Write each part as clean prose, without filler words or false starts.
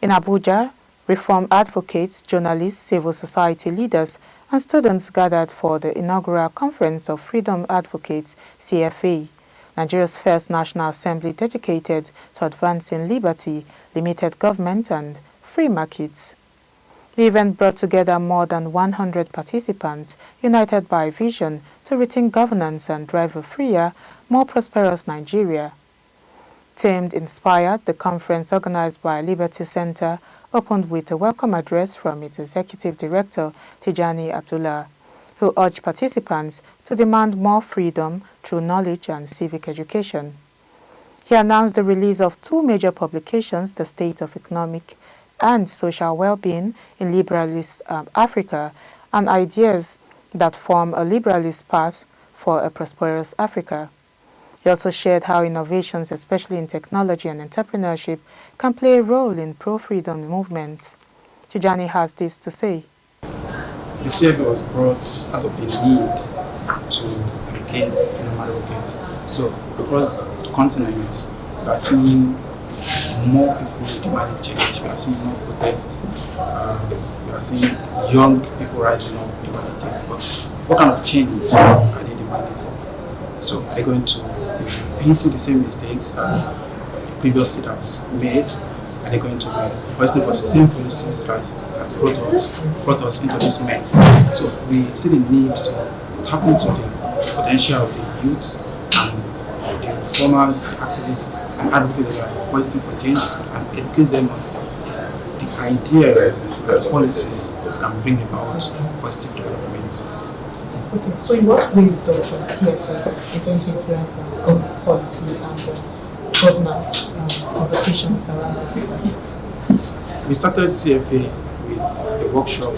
In Abuja, reform advocates, journalists, civil society leaders, and students gathered for the inaugural Conference of Freedom Advocates (CFA), Nigeria's first national assembly dedicated to advancing liberty, limited government, and free markets. The event brought together more than 100 participants, united by a vision to rethink governance and drive a freer, more prosperous Nigeria. Themed Inspired, the conference organized by Liberty Center opened with a welcome address from its executive director, Tijani Abdullah, who urged participants to demand more freedom through knowledge and civic education. He announced the release of two major publications, The State of Economic and Social Well-being in Liberalist Africa, and Ideas that form a liberalist path for a prosperous Africa. He also shared how innovations, especially in technology and entrepreneurship, can play a role in pro-freedom movements. Tijani has this to say. The CFA was brought out of the need to educate freedom advocates. So across the continent, we are seeing more people demanding change. We are seeing more protests. We are seeing young people rising up demanding change. But what kind of change are they demanding for? So are they going to be repeating the same mistakes that previous leaders made? Are they going to be fighting for the same policies that has brought us into this mess? So we see the need to tap into the potential of the youth and the reformers, the activists, and advocates that are fighting for change and educate them on the ideas and policies that can bring about positive development. Okay, so in what ways does CFA intend to influence government policy and governance conversations around Africa? We started CFA with a workshop.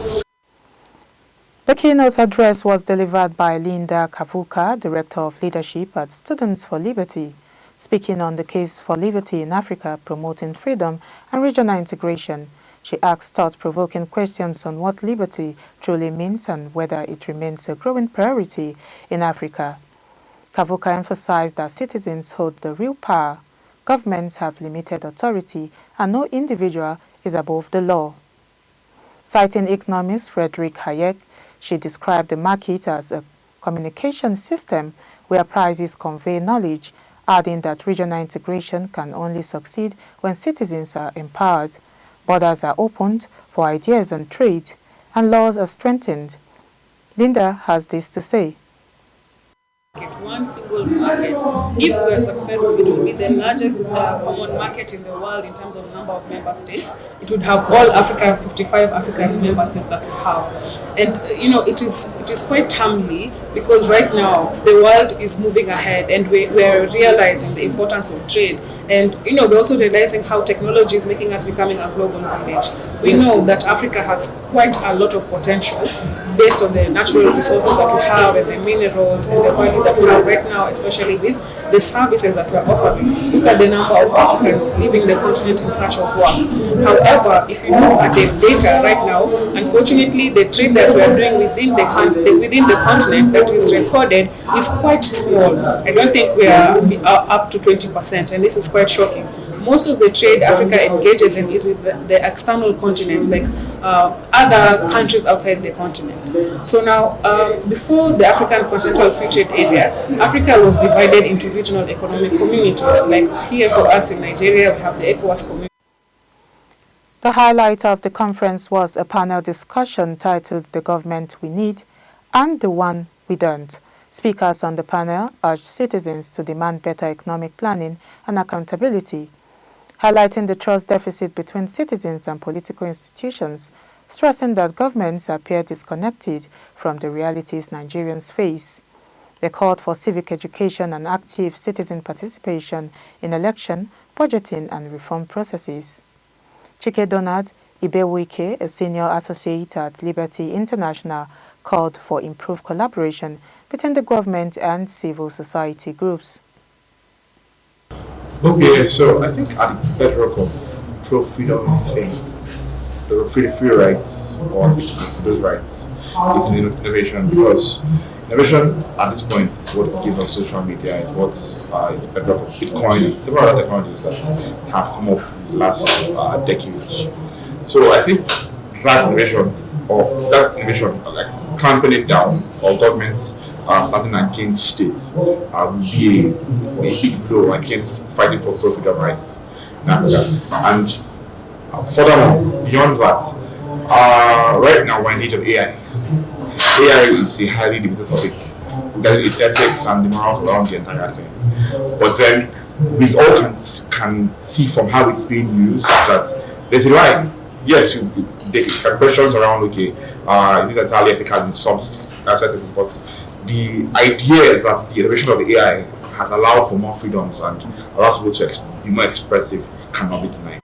The keynote address was delivered by Linda Kavuka, Director of Leadership at Students for Liberty, speaking on the case for liberty in Africa, promoting freedom and regional integration. She asked thought-provoking questions on what liberty truly means and whether it remains a growing priority in Africa. Kavuka emphasized that citizens hold the real power, governments have limited authority, and no individual is above the law. Citing economist Frederick Hayek, she described the market as a communication system where prices convey knowledge, adding that regional integration can only succeed when citizens are empowered, borders are opened for ideas and trade, and laws are strengthened. Linda has this to say. One single market. If we are successful, it will be the largest common market in the world in terms of number of member states. It would have all Africa, 55 African member states that we have. And it is quite timely because right now the world is moving ahead and we're realizing the importance of trade. And we're also realizing how technology is making us becoming a global village. We know that Africa has quite a lot of potential based on the natural resources that we have and the minerals and the value that we have right now, especially with the services that we're offering. Look at the number of Africans leaving the continent in search of work. However, if you look at the data right now, unfortunately, the trade that we are doing within the continent that is recorded is quite small. I don't think we are up to 20%, and this is quite shocking. Most of the trade Africa engages in is with the external continents, like other countries outside the continent. So now, before the African Continental Free Trade Area, Africa was divided into regional economic communities. Like here for us in Nigeria, we have the ECOWAS community. The highlight of the conference was a panel discussion titled The Government We Need and the One We Don't. Speakers on the panel urged citizens to demand better economic planning and accountability, highlighting the trust deficit between citizens and political institutions, stressing that governments appear disconnected from the realities Nigerians face. They called for civic education and active citizen participation in election, budgeting, and reform processes. Chike Donald Ibewike, a senior associate at Liberty International, called for improved collaboration between the government and civil society groups. Okay, so I think at the bedrock of pro-freedom thing, the free rights, or for those rights, is innovation, because innovation at this point is what gives us social media, is what is the bedrock of Bitcoin and several other technologies that have come up in the last decade. So I think that innovation, like clamping it down, or governments starting against states, will be a big blow against fighting for pro-freedom rights in Africa. And furthermore, beyond that, right now we're in the age of AI. AI is a highly debated topic. Its ethics and the morals around the entire thing. But then we all can see from how it's being used that there's a line. Yes, there are questions around, okay, is this entirely ethical in some settings, but the idea that the innovation of the AI has allowed for more freedoms and allows people to be more expressive cannot be denied.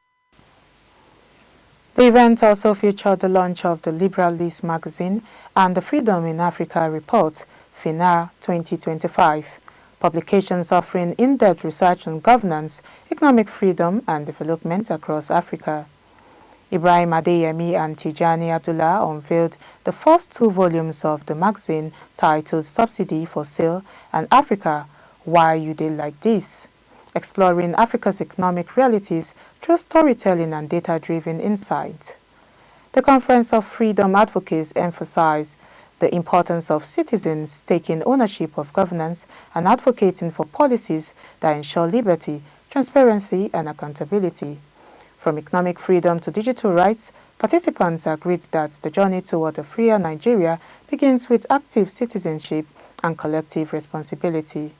The event also featured the launch of the Liberalist magazine and the Freedom in Africa report, FINAR 2025, publications offering in-depth research on governance, economic freedom and development across Africa. Ibrahim Adeyemi and Tijani Abdullah unveiled the first 2 volumes of the magazine titled Subsidy for Sale and Africa, Why You Dey Like This, exploring Africa's economic realities through storytelling and data-driven insight. The Conference of Freedom Advocates emphasized the importance of citizens taking ownership of governance and advocating for policies that ensure liberty, transparency and accountability. From economic freedom to digital rights, participants agreed that the journey toward a freer Nigeria begins with active citizenship and collective responsibility.